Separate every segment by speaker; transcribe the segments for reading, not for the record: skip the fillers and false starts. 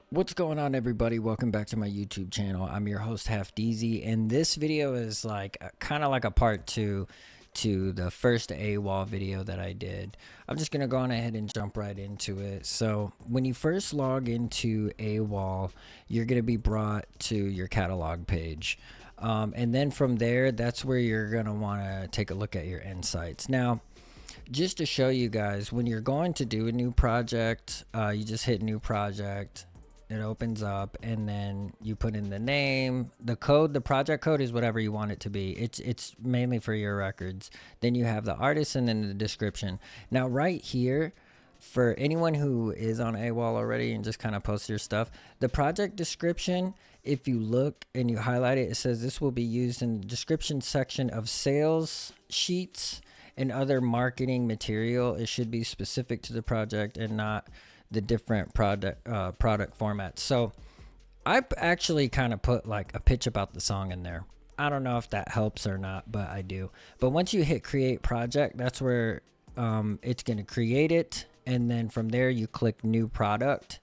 Speaker 1: What's going on, everybody? Welcome back to my YouTube channel. I'm your host, Half DZ, and this video is like kind of like a part two to the first AWAL video that I did. I'm just gonna go on ahead and jump right into it. So when you first log into AWAL, you're gonna be brought to your catalog page. And then from there, that's where you're gonna wanna take a look at your insights. Now, just to show you guys, when you're going to do a new project, you just hit new project. It opens up, and then you put in the name, the code. The project code is whatever you want it to be. It's mainly for your records. Then you have the artist, and then the description. Now right here, for anyone who is on AWAL already and just kind of post your stuff, the project description, if you look and you highlight it, it says this will be used in the description section of sales sheets and other marketing material. It should be specific to the project and not the different product formats. So I actually kind of put like a pitch about the song in there. I don't know if that helps or not, but I do. But once you hit create project, that's where it's going to create it. And then from there you click new product,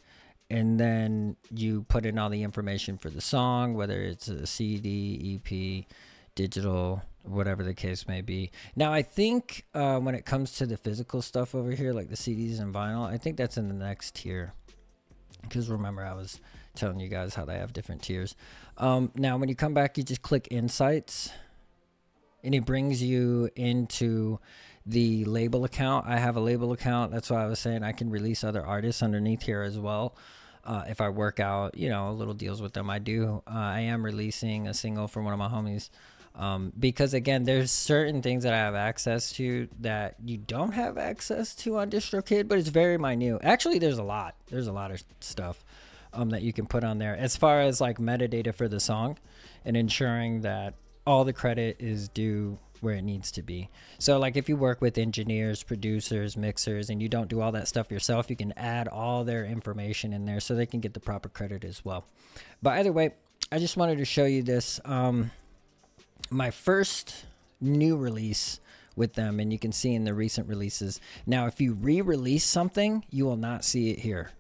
Speaker 1: and then you put in all the information for the song, whether it's a CD, EP, digital, whatever the case may be. Now I think when it comes to the physical stuff over here, like the CDs and vinyl, I think that's in the next tier, because remember I was telling you guys how they have different tiers. Now when you come back, you just click insights, and it brings you into the label account. I have a label account. That's why I was saying I can release other artists underneath here as well. If I work out, little deals with them, I do. I am releasing a single from one of my homies. Because again, there's certain things that I have access to that you don't have access to on DistroKid, but it's very minute. Actually, there's a lot of stuff that you can put on there as far as like metadata for the song, and ensuring that all the credit is due where it needs to be. So like if you work with engineers, producers, mixers, and you don't do all that stuff yourself, you can add all their information in there so they can get the proper credit as well. But either way, I just wanted to show you this. My first new release with them, and you can see in the recent releases. Now, if you re-release something, you will not see it here.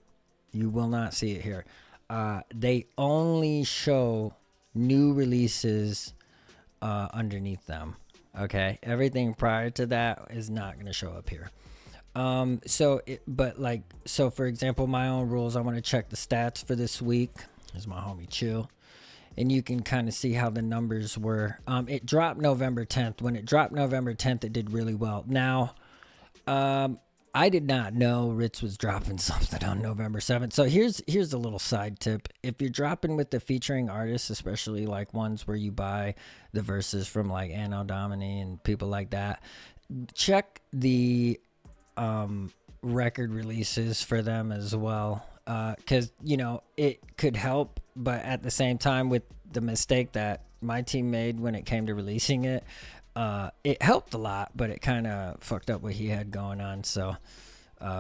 Speaker 1: You will not see it here. They only show new releases underneath them. Okay, everything prior to that is not going to show up here. So for example, my own rules, I want to check the stats for this week. There's my homie Chill. And you can kind of see how the numbers were. It dropped November 10th. When it dropped November 10th, it did really well. Now, I did not know Ritz was dropping something on November 7th. So here's a little side tip. If you're dropping with the featuring artists, especially like ones where you buy the verses from like Anno Domini and people like that, check the record releases for them as well. Because it could help, but at the same time, with the mistake that my team made when it came to releasing it, it helped a lot, but it kind of fucked up what he had going on. So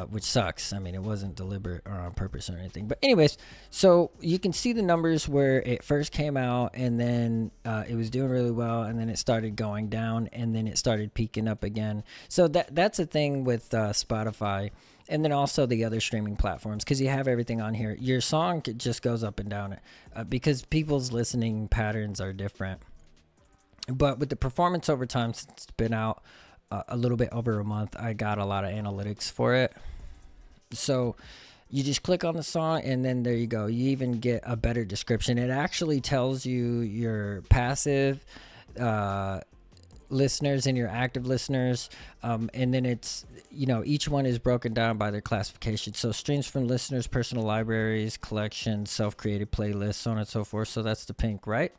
Speaker 1: which sucks. I mean, it wasn't deliberate or on purpose or anything, but anyways, so you can see the numbers where it first came out, and then it was doing really well, and then it started going down, and then it started peaking up again. So that's a thing with Spotify. And then also the other streaming platforms, because you have everything on here. Your song just goes up and down because people's listening patterns are different. But with the performance over time, since it's been out a little bit over a month, I got a lot of analytics for it. So you just click on the song, and then there you go. You even get a better description. It actually tells you your passive listeners and your active listeners, and then it's each one is broken down by their classification. So streams from listeners, personal libraries, collections, self-created playlists, so on and so forth. So that's the pink, right?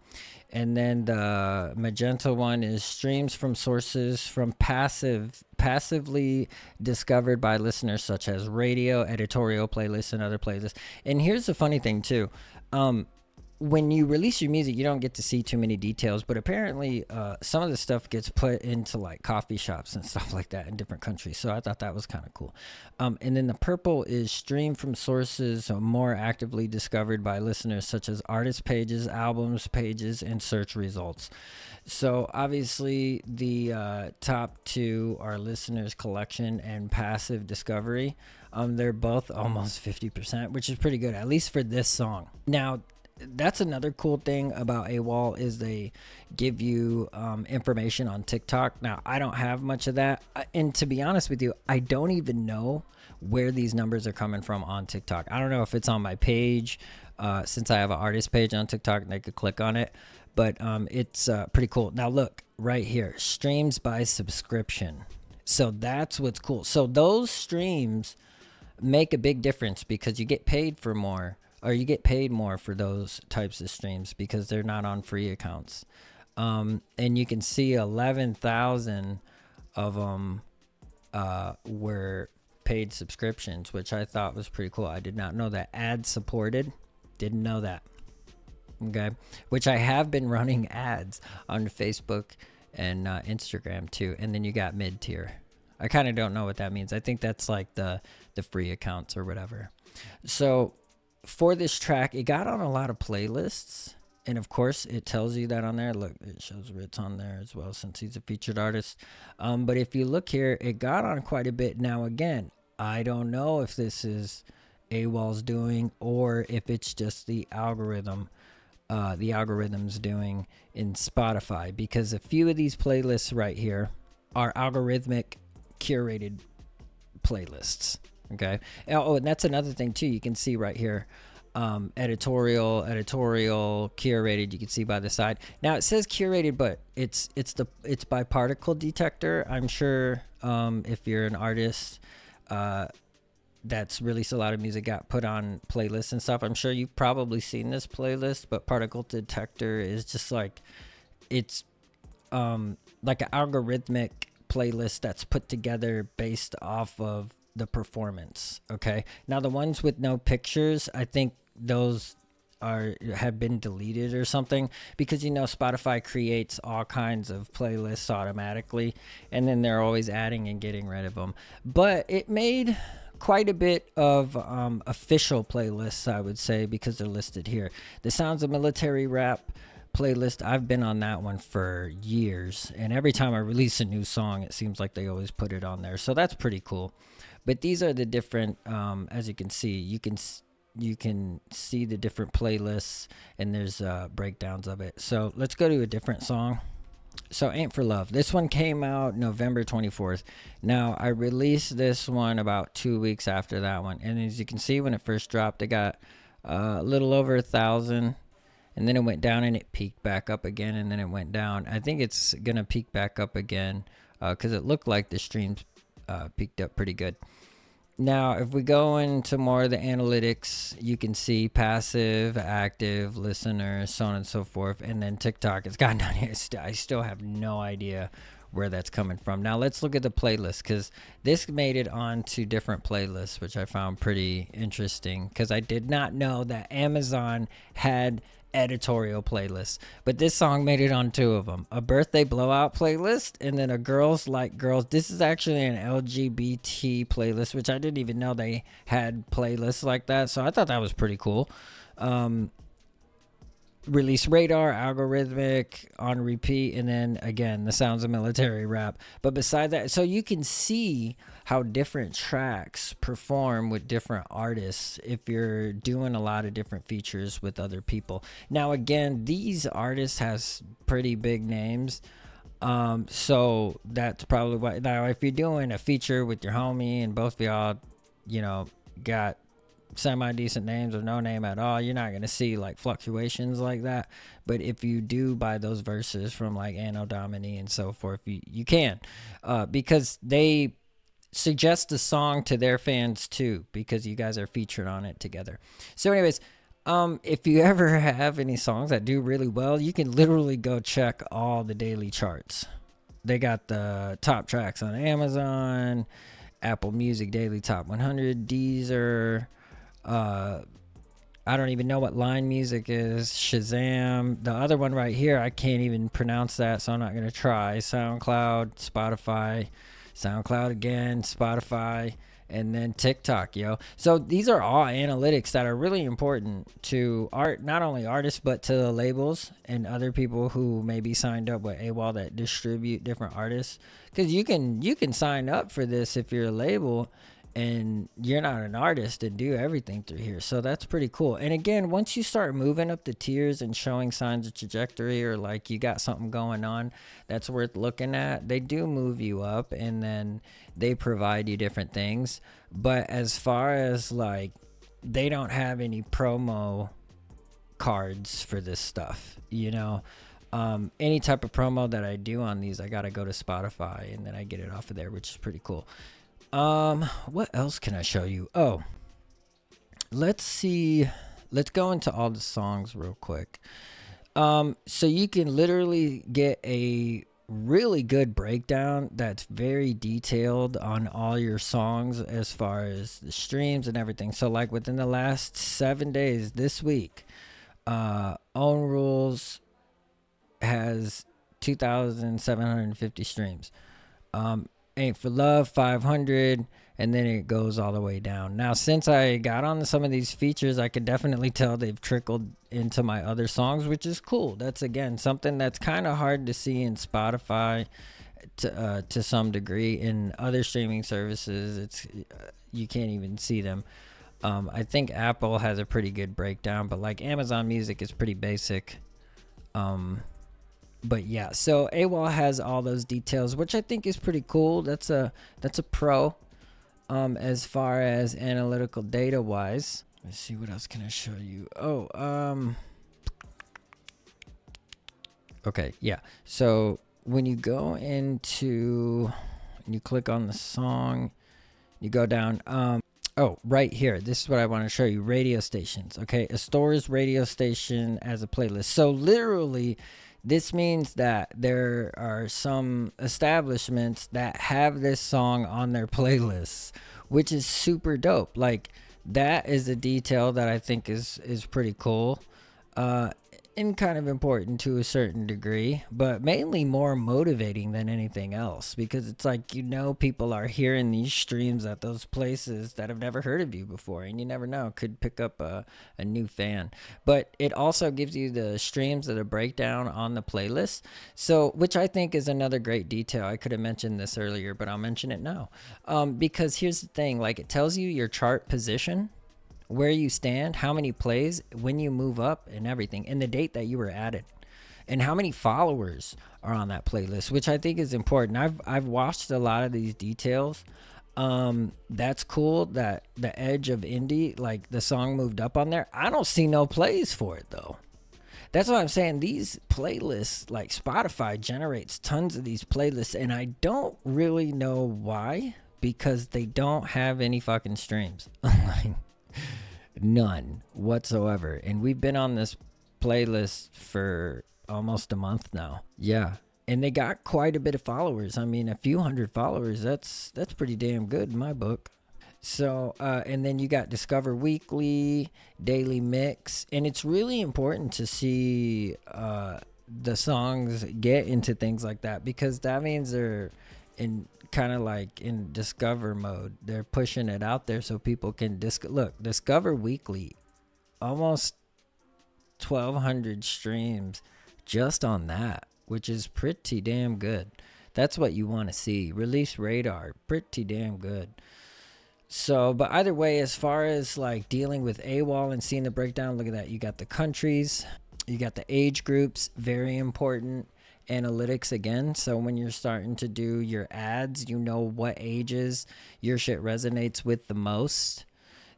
Speaker 1: And then the magenta one is streams from sources from passively discovered by listeners, such as radio, editorial playlists, and other playlists. And here's the funny thing too. When you release your music, you don't get to see too many details, but apparently some of the stuff gets put into like coffee shops and stuff like that in different countries. So I thought that was kind of cool. And then the purple is streamed from sources more actively discovered by listeners, such as artist pages, albums pages, and search results. So obviously the top two are listeners collection and passive discovery. They're both almost 50%, which is pretty good, at least for this song. Now, that's another cool thing about AWAL is they give you information on TikTok. Now, I don't have much of that. And to be honest with you, I don't even know where these numbers are coming from on TikTok. I don't know if it's on my page, since I have an artist page on TikTok and I could click on it. But it's pretty cool. Now, look right here, streams by subscription. So that's what's cool. So those streams make a big difference because you get paid for more, or you get paid more for those types of streams because they're not on free accounts. And you can see 11,000 of them were paid subscriptions, which I thought was pretty cool. I did not know that. Ad supported. Didn't know that. Okay. Which I have been running ads on Facebook and Instagram too. And then you got mid-tier. I kind of don't know what that means. I think that's like the free accounts or whatever. So for this track, it got on a lot of playlists. And of course, it tells you that on there. Look, it shows Ritz on there as well since he's a featured artist. But if you look here, it got on quite a bit. Now, again, I don't know if this is AWAL's doing or if it's just the algorithm's doing in Spotify, because a few of these playlists right here are algorithmic curated playlists. Okay. Oh, and that's another thing too. You can see right here, editorial curated. You can see by the side. Now it says curated, but it's by particle detector. I'm sure if you're an artist that's released a lot of music, got put on playlists and stuff, I'm sure you've probably seen this playlist. But particle detector is just like, it's like an algorithmic playlist that's put together based off of the performance. Okay, now the ones with no pictures, I think those have been deleted or something, because you know Spotify creates all kinds of playlists automatically and then they're always adding and getting rid of them. But it made quite a bit of official playlists, I would say, because they're listed here. The Sounds of Military Rap playlist, I've been on that one for years, and every time I release a new song, it seems like they always put it on there, so that's pretty cool. But these are the different, as you can see, you can see the different playlists, and there's breakdowns of it. So let's go to a different song. So Ain't for Love, this one came out November 24th. Now I released this one about 2 weeks after that one, and as you can see, when it first dropped, it got a little over 1,000, and then it went down and it peaked back up again, and then it went down. I think it's gonna peak back up again because it looked like the streams peaked up pretty good. Now, if we go into more of the analytics, you can see passive, active, listeners, so on and so forth. And then TikTok, it's gotten down here. I still have no idea where that's coming from. Now, let's look at the playlist, because this made it onto different playlists, which I found pretty interesting, because I did not know that Amazon had editorial playlists, but this song made it on 2 of them: a birthday blowout playlist and then a girls like girls. This is actually an LGBT playlist, which I didn't even know they had playlists like that, so I thought that was pretty cool. Release radar, algorithmic, on repeat, and then again the Sounds of Military Rap. But beside that, so you can see how different tracks perform with different artists if you're doing a lot of different features with other people. Now again, these artists has pretty big names, so that's probably why. Now if you're doing a feature with your homie and both of y'all, you know, got semi-decent names or no name at all, you're not going to see like fluctuations like that. But if you do buy those verses from like Anno Domini and so forth, you can, because they suggest the song to their fans too, because you guys are featured on it together. So anyways, if you ever have any songs that do really well, you can literally go check all the daily charts. They got the top tracks on Amazon, Apple Music Daily Top 100, Deezer, I don't even know what Line Music is, Shazam. The other one right here, I can't even pronounce that, so I'm not going to try. SoundCloud, Spotify, SoundCloud again, Spotify, and then TikTok, yo. So these are all analytics that are really important to not only artists, but to the labels and other people who may be signed up with AWAL that distribute different artists. Because you can sign up for this if you're a label, and you're not an artist and do everything through here. So that's pretty cool. And again, once you start moving up the tiers and showing signs of trajectory, or like you got something going on that's worth looking at, they do move you up, and then they provide you different things. But as far as like, they don't have any promo cards for this stuff, you know. Any type of promo that I do on these, I gotta go to Spotify and then I get it off of there, which is pretty cool. What else can I show you? Oh, let's see. Let's go into all the songs real quick. So you can literally get a really good breakdown that's very detailed on all your songs as far as the streams and everything. So like within the last 7 days this week, Own Rules has 2,750 streams. Ain't for Love 500, and then it goes all the way down. Now, since I got on some of these features, I can definitely tell they've trickled into my other songs, which is cool. That's again something that's kind of hard to see in Spotify to some degree. In other streaming services, it's you can't even see them. I think Apple has a pretty good breakdown, but like Amazon Music is pretty basic. But yeah, so AWAL has all those details, which I think is pretty cool. That's a pro as far as analytical data wise. Let's see, what else can I show you? Okay, yeah. So when you go into and you click on the song, you go down. Right here. This is what I want to show you. Radio stations. Okay, it stores radio station as a playlist. So literally, this means that there are some establishments that have this song on their playlists, which is super dope. Like, that is a detail that I think is pretty cool. And kind of important to a certain degree, but mainly more motivating than anything else, because it's like, you know, people are hearing these streams at those places that have never heard of you before, and you never know, could pick up a new fan. But it also gives you the streams of the breakdown on the playlist, so which I think is another great detail. I could have mentioned this earlier, but I'll mention it now, because here's the thing, like, it tells you your chart position, where you stand, how many plays, when you move up, and everything, and the date that you were added, and how many followers are on that playlist, which I think is important. I've watched a lot of these details. That's cool that the edge of indie, like the song moved up on there. I don't see no plays for it though. That's what I'm saying. These playlists, like Spotify generates tons of these playlists, and I don't really know why, because they don't have any fucking streams. None whatsoever. And we've been on this playlist for almost a month now. Yeah. And they got quite a bit of followers. I mean, a few hundred followers. That's pretty damn good in my book. So, and then you got Discover Weekly, Daily Mix. And it's really important to see the songs get into things like that, because that means they're in kind of like in discover mode. They're pushing it out there so people can look. Discover Weekly, almost 1,200 streams just on that, which is pretty damn good. That's what you want to see. Release Radar, pretty damn good. So, but either way, as far as like dealing with AWAL and seeing the breakdown, look at that. You got the countries, you got the age groups, very important. Analytics again, so when you're starting to do your ads, you know what ages your shit resonates with the most.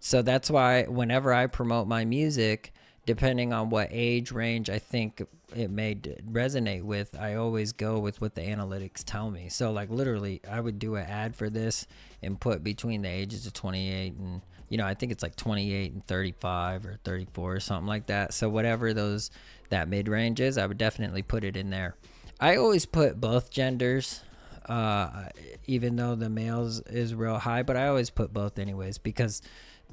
Speaker 1: So that's why whenever I promote my music, depending on what age range I think it may resonate with, I always go with what the analytics tell me. So like literally, I would do an ad for this and put between the ages of 28 and, you know, I think it's like 28 and 35 or 34 or something like that. So whatever that mid range is, I would definitely put it in there. I always put both genders, even though the males is real high, but I always put both anyways, because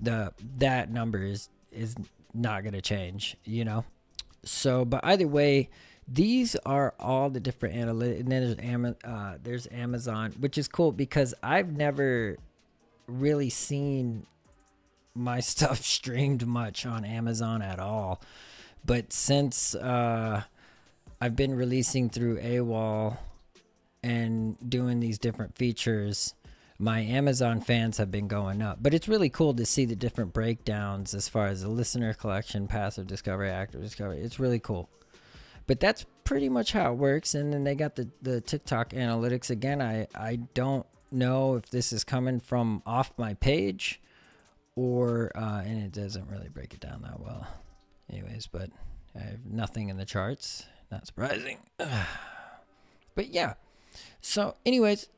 Speaker 1: that number is not going to change, you know? So, but either way, these are all the different analytics. And then there's Amazon, which is cool because I've never really seen my stuff streamed much on Amazon at all. But since I've been releasing through AWAL and doing these different features, my Amazon fans have been going up. But it's really cool to see the different breakdowns as far as the listener collection, passive discovery, active discovery. It's really cool. But that's pretty much how it works. And then they got the TikTok analytics. Again, I don't know if this is coming from off my page or, and it doesn't really break it down that well. Anyways, but I have nothing in the charts. Not surprising. But yeah. So anyways,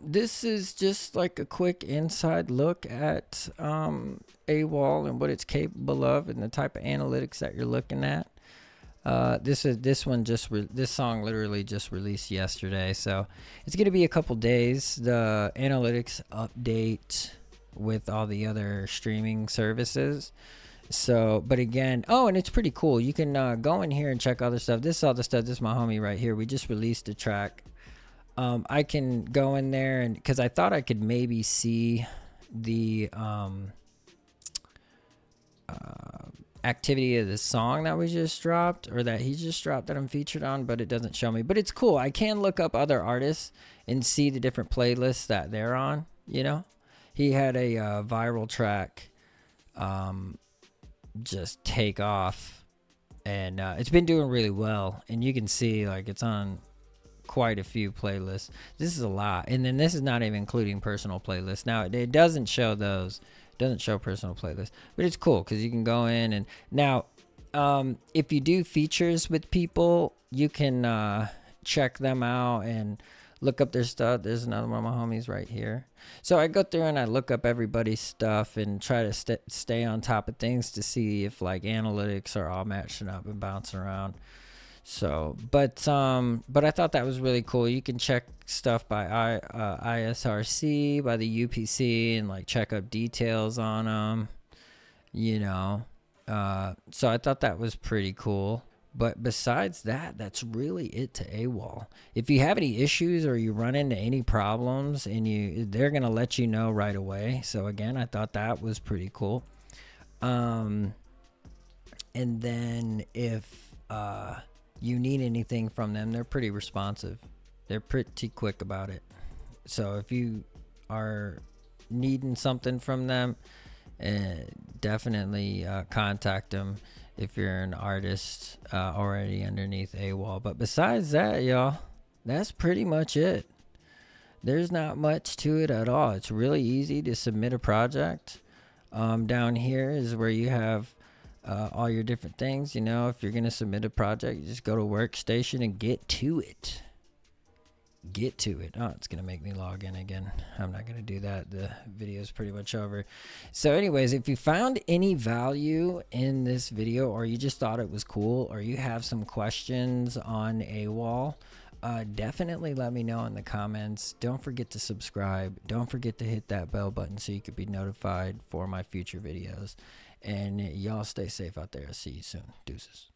Speaker 1: this is just like a quick inside look at AWAL and what it's capable of and the type of analytics that you're looking at. This song literally just released yesterday, so it's gonna be a couple days. The analytics update with all the other streaming services. So, but again, oh, and it's pretty cool. You can go in here and check other stuff. This is all the stuff. This is my homie right here. We just released a track. I can go in there and because I thought I could maybe see the activity of the song that we just dropped or that he just dropped that I'm featured on, but it doesn't show me. But it's cool. I can look up other artists and see the different playlists that they're on. You know, he had a viral track just take off, and it's been doing really well, and you can see like it's on quite a few playlists. This is a lot, and then this is not even including personal playlists. Now it doesn't show those, it doesn't show personal playlists, but it's cool because you can go in and now if you do features with people, you can check them out and look up their stuff. There's another one of my homies right here. So I go through and I look up everybody's stuff and try to stay on top of things to see if like analytics are all matching up and bouncing around. So, but I thought that was really cool. You can check stuff by ISRC, by the UPC, and like check up details on them, you know. So I thought that was pretty cool. But besides that, that's really it to AWAL. If you have any issues or you run into any problems, and they're gonna let you know right away. So again, I thought that was pretty cool. And then if you need anything from them, they're pretty responsive. They're pretty quick about it. So if you are needing something from them, definitely contact them if you're an artist already underneath AWAL. But besides that, y'all, that's pretty much it. There's not much to it at all. It's really easy to submit a project. Down here is where you have all your different things. You know, if you're going to submit a project, you just go to Workstation and get to it. Get to it. Oh, it's gonna make me log in again. I'm not gonna do that. The video is pretty much over. So anyways, if you found any value in this video, or you just thought it was cool, or you have some questions on AWAL, definitely let me know in the comments. Don't forget to subscribe. Don't forget to hit that bell button so you could be notified for my future videos. And y'all stay safe out there. I'll see you soon. Deuces.